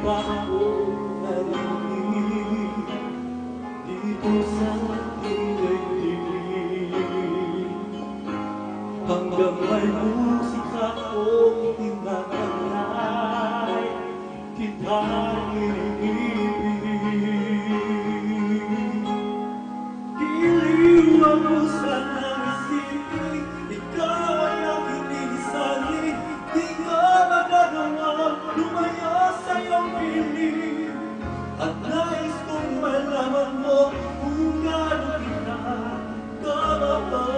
pa ako narinig dito sa ating daigdig. Hanggang may musika kong tinatanay, kita'y iniibig. Giliw ako sa nangisipin, ikaw ay aking inisalig. Di ka magagawang lumaya sa iyong piling. At nais kong malaman mo kung gaano kita kamahal.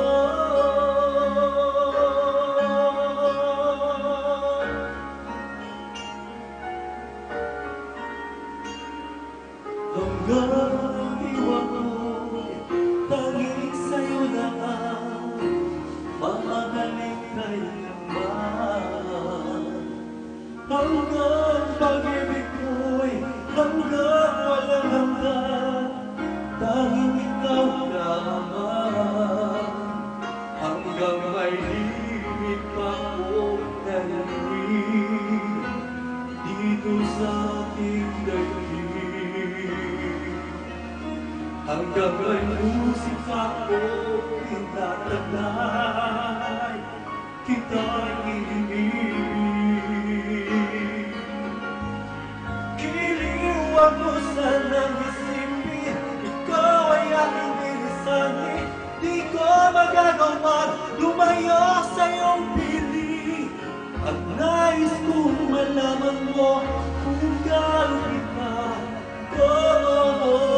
Hanggang iwan ko'y tanging sa'yo lang, mamahalin kay naman. Hanggang pag-ibig ko'y hanggang walang hanggan, tanging ikaw lamang. Hanggang may limit pa akong narinig dito sa ating daigdig. Hanggang may musika kong tinatanay, kita'y iniibig. Giliw ako sa nangisipin, ikaw ay aking inisalig. Di ko magagawang lumaya sa iyong piling. At nais kong malaman mo kung gaano kita kamahal.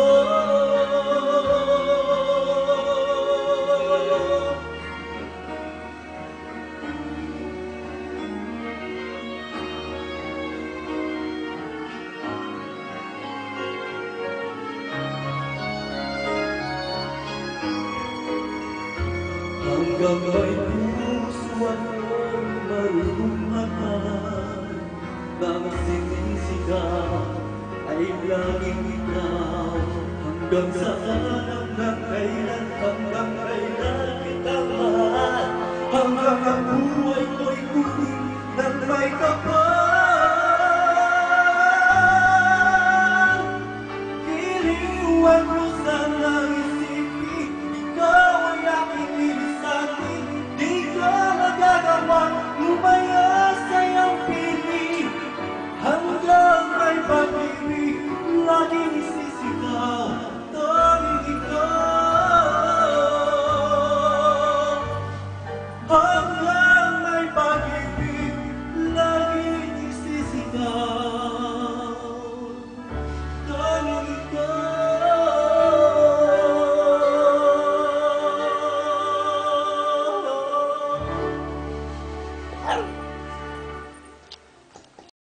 Hanggang may puso akong marumatan, nang sinisigaw ay laging ikaw. Hanggang saan, hanggang kailan kita mahal. Hanggang ang buhay ko'y kunin ng may kapal.